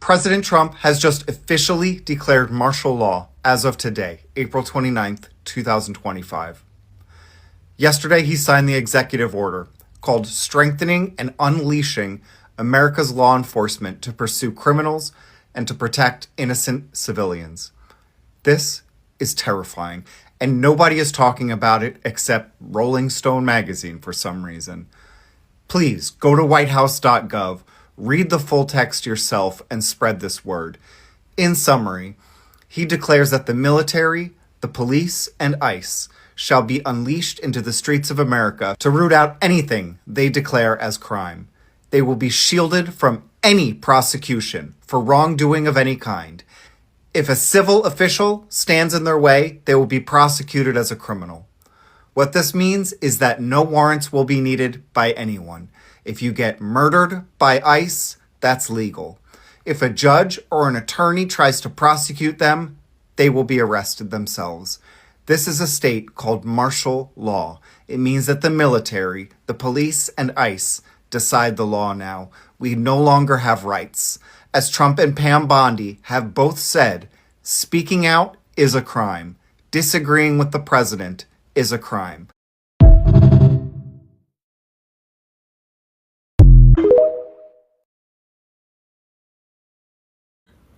President Trump has just officially declared martial law as of today, April 29th, 2025. Yesterday, he signed the executive order called Strengthening and Unleashing America's Law Enforcement to Pursue Criminals and to Protect Innocent Civilians. This is terrifying, and nobody is talking about it except Rolling Stone magazine for some reason. Please go to whitehouse.gov, read the full text yourself, and spread this word. In summary, he declares that the military, the police, and ICE shall be unleashed into the streets of America to root out anything they declare as crime. They will be shielded from any prosecution for wrongdoing of any kind. If a civil official stands in their way, they will be prosecuted as a criminal. What this means is that no warrants will be needed by anyone. If you get murdered by ICE, that's legal. If a judge or an attorney tries to prosecute them, they will be arrested themselves. This is a state called martial law. It means that the military, the police, and ICE decide the law now. We no longer have rights. As Trump and Pam Bondi have both said, speaking out is a crime. Disagreeing with the president is a crime.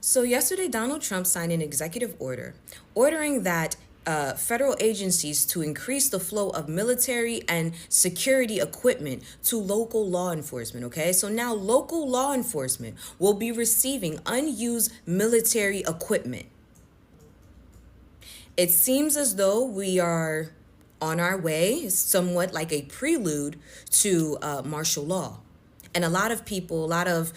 So yesterday, Donald Trump signed an executive order ordering that federal agencies to increase the flow of military and security equipment to local law enforcement, okay? So now local law enforcement will be receiving unused military equipment. It seems as though we are on our way, somewhat like a prelude to martial law. And a lot of people, a lot of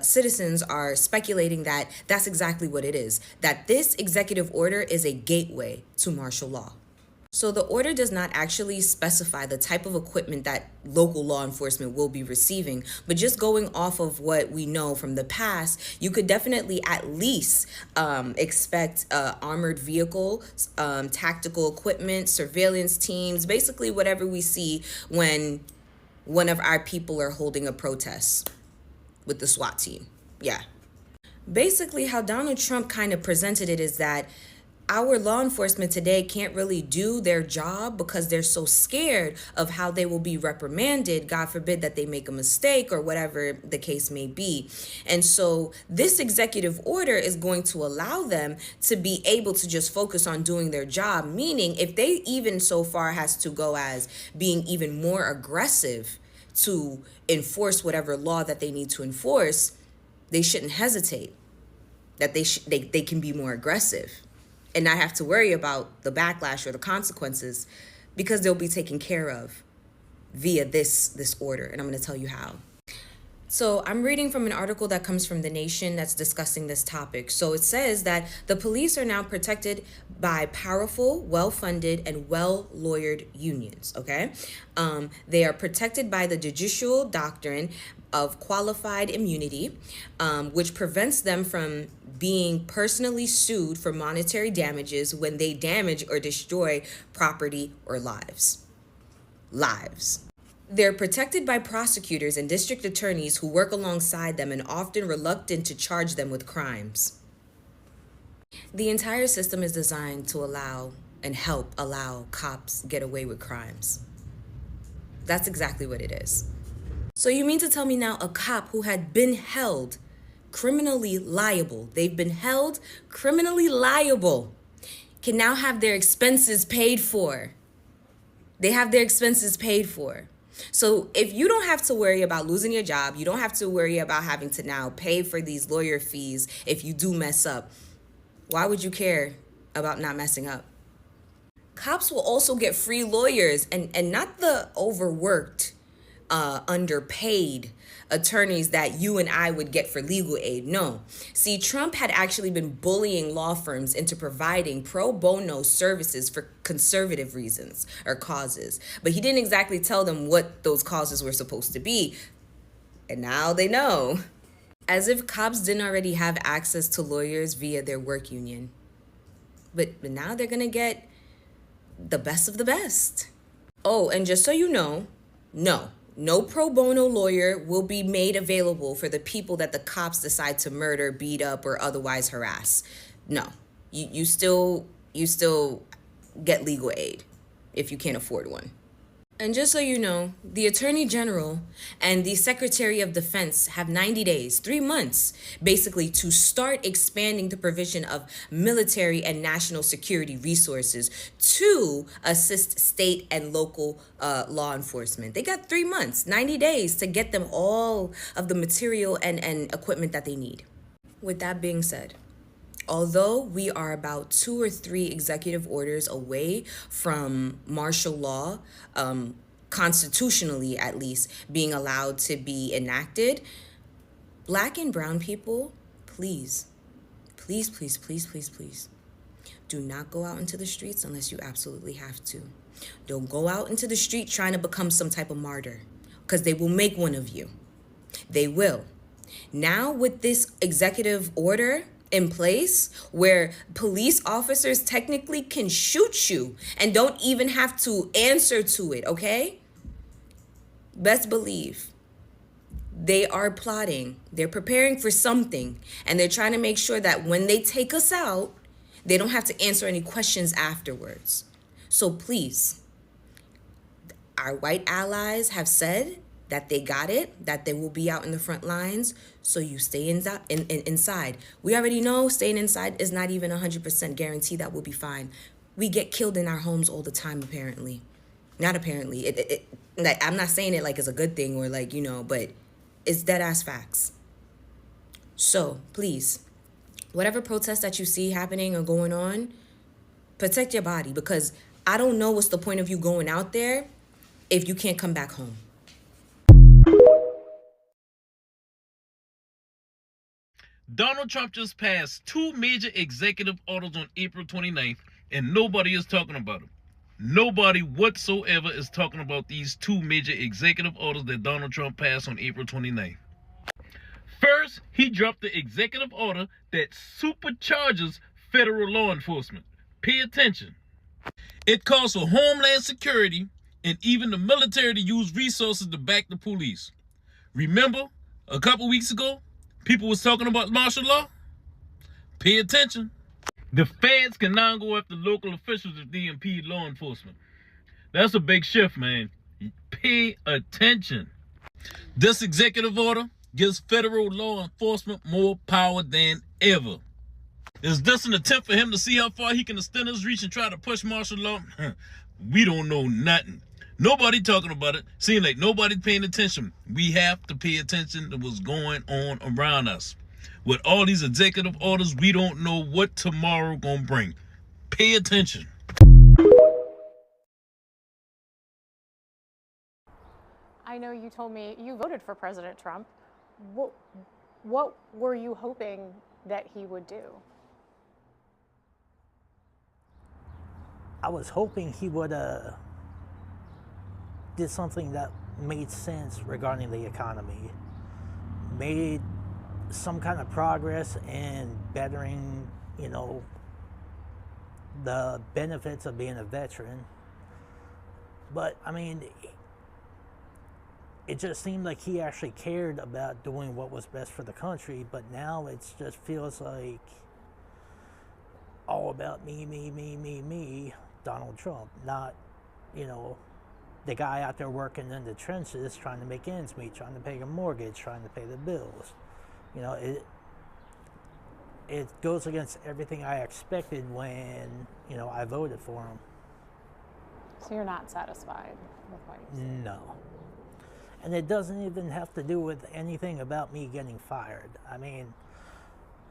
citizens are speculating that that's exactly what it is, that this executive order is a gateway to martial law. So the order does not actually specify the type of equipment that local law enforcement will be receiving, but just going off of what we know from the past, you could definitely at least expect armored vehicle, tactical equipment, surveillance teams, basically whatever we see when one of our people are holding a protest with the SWAT team. Yeah. Basically, how Donald Trump kind of presented it is that our law enforcement today can't really do their job because they're so scared of how they will be reprimanded, God forbid that they make a mistake or whatever the case may be. And so this executive order is going to allow them to be able to just focus on doing their job, meaning if they even so far has to go as being even more aggressive to enforce whatever law that they need to enforce, they shouldn't hesitate, that they can be more aggressive and not have to worry about the backlash or the consequences because they'll be taken care of via this order. And I'm going to tell you how. So I'm reading from an article that comes from The Nation that's discussing this topic. So it says that the police are now protected by powerful, well-funded, and well-lawyered unions, okay? They are protected by the judicial doctrine of qualified immunity, which prevents them from being personally sued for monetary damages when they damage or destroy property or lives. They're protected by prosecutors and district attorneys who work alongside them and often reluctant to charge them with crimes. The entire system is designed to allow cops get away with crimes. That's exactly what it is. So you mean to tell me now a cop who had been held criminally liable, they've been held criminally liable, can now have their expenses paid for? They have their expenses paid for. So if you don't have to worry about losing your job, you don't have to worry about having to now pay for these lawyer fees if you do mess up, why would you care about not messing up? Cops will also get free lawyers and not the overworked, underpaid attorneys that you and I would get for legal aid. No. See, Trump had actually been bullying law firms into providing pro bono services for conservative reasons or causes. But he didn't exactly tell them what those causes were supposed to be. And now they know. As if cops didn't already have access to lawyers via their work union. But now they're going to get the best of the best. Oh, and just so you know, no, No pro bono lawyer will be made available for the people that the cops decide to murder, beat up, or otherwise harass. No, you still get legal aid if you can't afford one. And just so you know, the Attorney General and the Secretary of Defense have 90 days, 3 months, basically, to start expanding the provision of military and national security resources to assist state and local law enforcement. They got 3 months, 90 days to get them all of the material and equipment that they need. With that being said, although we are about 2 or 3 executive orders away from martial law, constitutionally at least, being allowed to be enacted, Black and brown people, please, please, please, please, please, please, do not go out into the streets unless you absolutely have to. Don't go out into the street trying to become some type of martyr, because they will make one of you. They will. Now, with this executive order in place where police officers technically can shoot you and don't even have to answer to it, okay? Best believe they are plotting. They're preparing for something, and they're trying to make sure that when they take us out, they don't have to answer any questions afterwards. So please, our white allies have said that they got it, that they will be out in the front lines, so you stay inside. We already know staying inside is not even 100% guarantee that we'll be fine. We get killed in our homes all the time, apparently. Not apparently. Like, I'm not saying it like it's a good thing or like, but it's dead ass facts. So please, whatever protest that you see happening or going on, protect your body, because I don't know what's the point of you going out there if you can't come back home. Donald Trump just passed 2 major executive orders on April 29th, and nobody is talking about them. Nobody whatsoever is talking about these 2 major executive orders that Donald Trump passed on April 29th. First, he dropped the executive order that supercharges federal law enforcement. Pay attention. It calls for Homeland Security and even the military to use resources to back the police. Remember, a couple weeks ago, people was talking about martial law? Pay attention. The feds can now go after local officials if they impede law enforcement. That's a big shift, man. Pay attention. This executive order gives federal law enforcement more power than ever. Is this an attempt for him to see how far he can extend his reach and try to push martial law? We don't know nothing. Nobody talking about it. Seems like nobody paying attention. We have to pay attention to what's going on around us. With all these executive orders, we don't know what tomorrow gonna bring. Pay attention. I know you told me you voted for President Trump. What were you hoping that he would do? I was hoping he would did something that made sense regarding the economy, made some kind of progress in bettering, the benefits of being a veteran. But I mean, it just seemed like he actually cared about doing what was best for the country, but now it just feels like all about me, Donald Trump, not, the guy out there working in the trenches trying to make ends meet, trying to pay a mortgage, trying to pay the bills. It goes against everything I expected when, I voted for him. So you're not satisfied with what you said? No. And it doesn't even have to do with anything about me getting fired. I mean,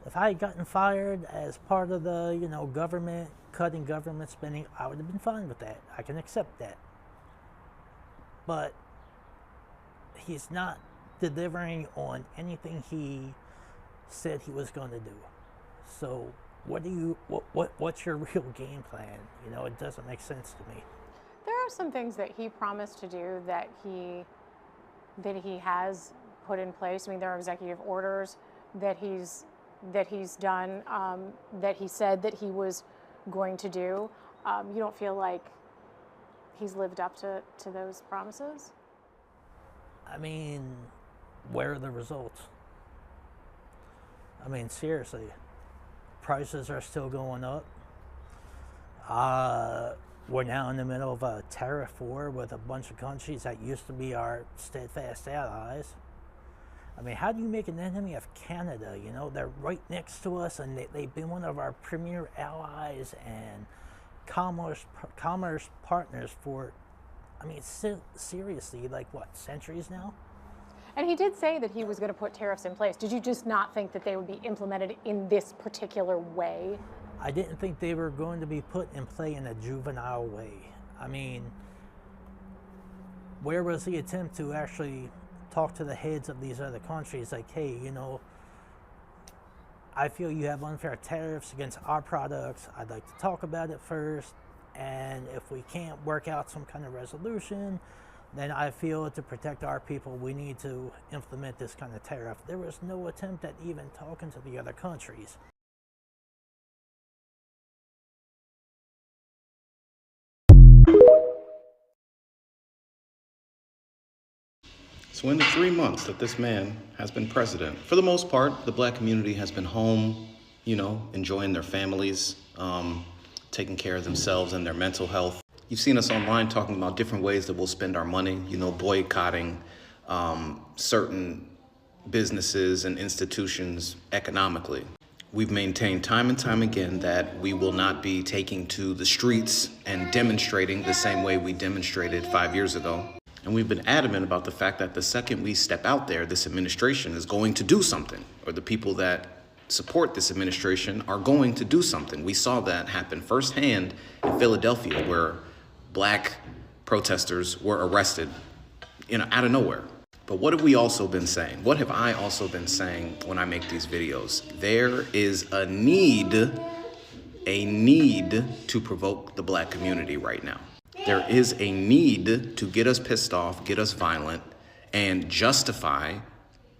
if I had gotten fired as part of the, government, cutting government spending, I would have been fine with that. I can accept that. But he's not delivering on anything he said he was going to do. So what's your real game plan? It doesn't make sense to me. There are some things that he promised to do that he has put in place. I mean, there are executive orders that he's done, that he said that he was going to do. You don't feel like he's lived up to those promises? I mean, where are the results? I mean, seriously, prices are still going up. We're now in the middle of a tariff war with a bunch of countries that used to be our steadfast allies. I mean, how do you make an enemy of Canada? You know, they're right next to us, and they've been one of our premier allies and commerce partners for, I mean, seriously, like what, centuries now? And he did say that he was going to put tariffs in place. Did you just not think that they would be implemented in this particular way? I didn't think they were going to be put in play in a juvenile way. I mean, where was the attempt to actually talk to the heads of these other countries like, hey, you know, I feel you have unfair tariffs against our products. I'd like to talk about it first. And if we can't work out some kind of resolution, then I feel to protect our people, we need to implement this kind of tariff. There was no attempt at even talking to the other countries. So in the 3 months that this man has been president, for the most part, the black community has been home, you know, enjoying their families, taking care of themselves and their mental health. You've seen us online talking about different ways that we'll spend our money, you know, boycotting certain businesses and institutions economically. We've maintained time and time again that we will not be taking to the streets and demonstrating the same way we demonstrated 5 years ago. And we've been adamant about the fact that the second we step out there, this administration is going to do something, or the people that support this administration are going to do something. We saw that happen firsthand in Philadelphia, where black protesters were arrested, you know, out of nowhere. But what have we also been saying? What have I also been saying when I make these videos? There is a need to provoke the black community right now. There is a need to get us pissed off, get us violent, and justify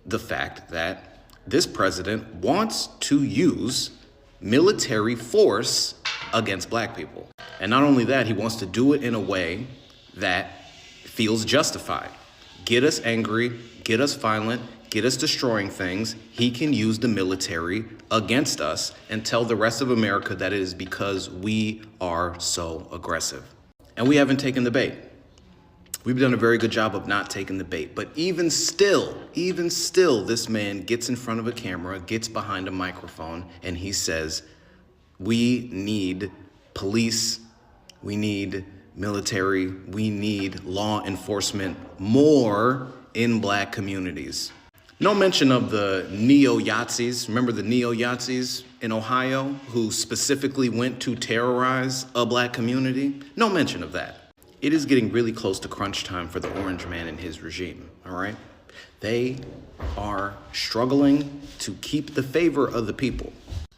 the fact that this president wants to use military force against black people. And not only that, he wants to do it in a way that feels justified. Get us angry, get us violent, get us destroying things. He can use the military against us and tell the rest of America that it is because we are so aggressive. And we haven't taken the bait. We've done a very good job of not taking the bait. But even still, this man gets in front of a camera, gets behind a microphone, and he says, we need police, we need military, we need law enforcement more in black communities. No mention of the neo-Yazis. Remember the neo-Yazis in Ohio who specifically went to terrorize a black community? No mention of that. It is getting really close to crunch time for the orange man and his regime, all right? They are struggling to keep the favor of the people.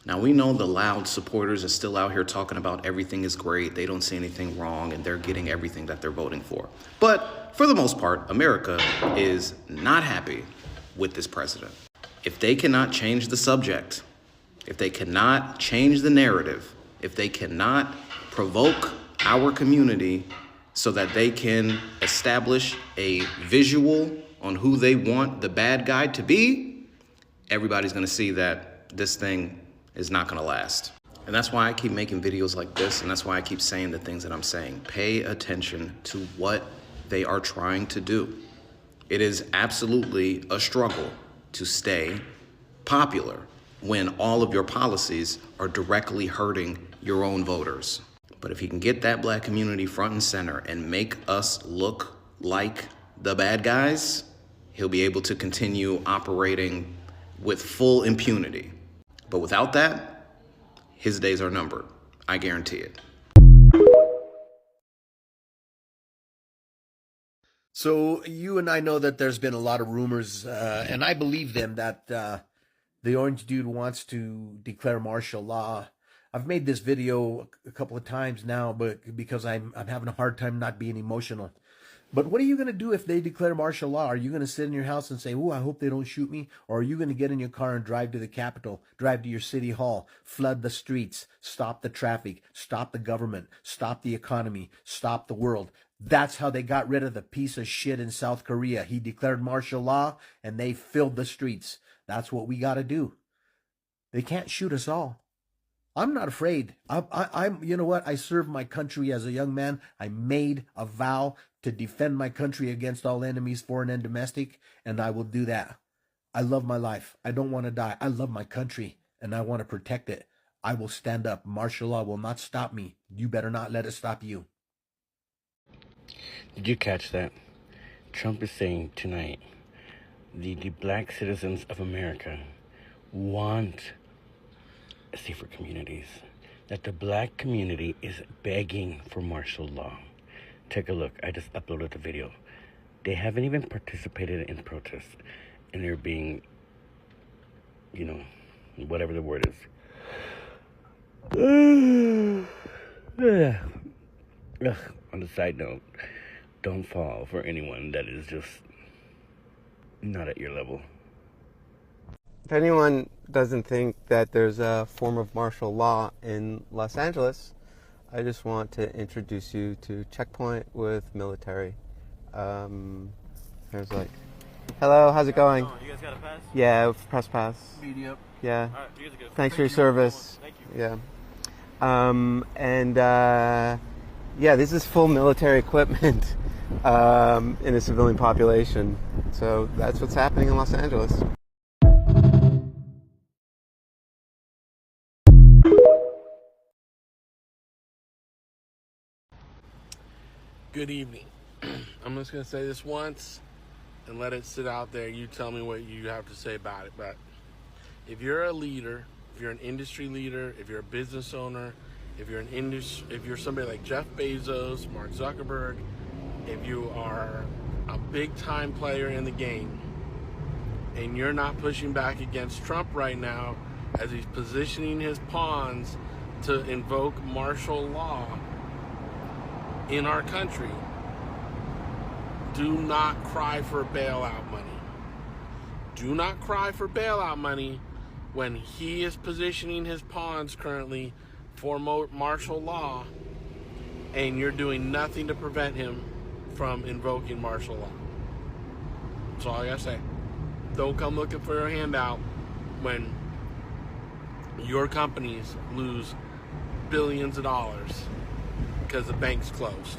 Now, we know the loud supporters are still out here talking about everything is great, they don't see anything wrong, and they're getting everything that they're voting for. But for the most part, America is not happy with this president. If they cannot change the subject, if they cannot change the narrative, if they cannot provoke our community so that they can establish a visual on who they want the bad guy to be, everybody's gonna see that this thing is not gonna last. And that's why I keep making videos like this, and that's why I keep saying the things that I'm saying. Pay attention to what they are trying to do. It is absolutely a struggle to stay popular when all of your policies are directly hurting your own voters. But if he can get that black community front and center and make us look like the bad guys, he'll be able to continue operating with full impunity. But without that, his days are numbered. I guarantee it. So you and I know that there's been a lot of rumors, and I believe them, that the orange dude wants to declare martial law. I've made this video a couple of times now, but because I'm having a hard time not being emotional. But what are you going to do if they declare martial law? Are you going to sit in your house and say, "Oh, I hope they don't shoot me"? Or are you going to get in your car and drive to the Capitol, drive to your city hall, flood the streets, stop the traffic, stop the government, stop the economy, stop the world? That's how they got rid of the piece of shit in South Korea. He declared martial law and they filled the streets. That's what we got to do. They can't shoot us all. I'm not afraid. I'm, you know what? I served my country as a young man. I made a vow to defend my country against all enemies, foreign and domestic, and I will do that. I love my life. I don't want to die. I love my country, and I want to protect it. I will stand up. Martial law will not stop me. You better not let it stop you. Did you catch that? Trump is saying tonight, the black citizens of America want safer communities, that the black community is begging for martial law. Take a look. I just uploaded the video. They haven't even participated in protests, and they're being, you know, whatever the word is. On the side note, don't fall for anyone that is just not at your level. If anyone doesn't think that there's a form of martial law in Los Angeles, I just want to introduce you to Checkpoint with military. There's like, hello, how's it going? You guys got a pass? Yeah, press pass. Media. Yeah. All right, you guys are good. Thanks for your service. Thank you. Yeah. Yeah, this is full military equipment in a civilian population. So that's what's happening in Los Angeles. Good evening. I'm just going to say this once and let it sit out there. You tell me what you have to say about it. But if you're a leader, if you're an industry leader, if you're a business owner, if you're somebody like Jeff Bezos, Mark Zuckerberg, if you are a big time player in the game and you're not pushing back against Trump right now as he's positioning his pawns to invoke martial law in our country, do not cry for bailout money. Do not cry for bailout money when he is positioning his pawns currently for martial law and you're doing nothing to prevent him from invoking martial law. That's all I gotta say. Don't come looking for your handout when your companies lose billions of dollars because the bank's closed.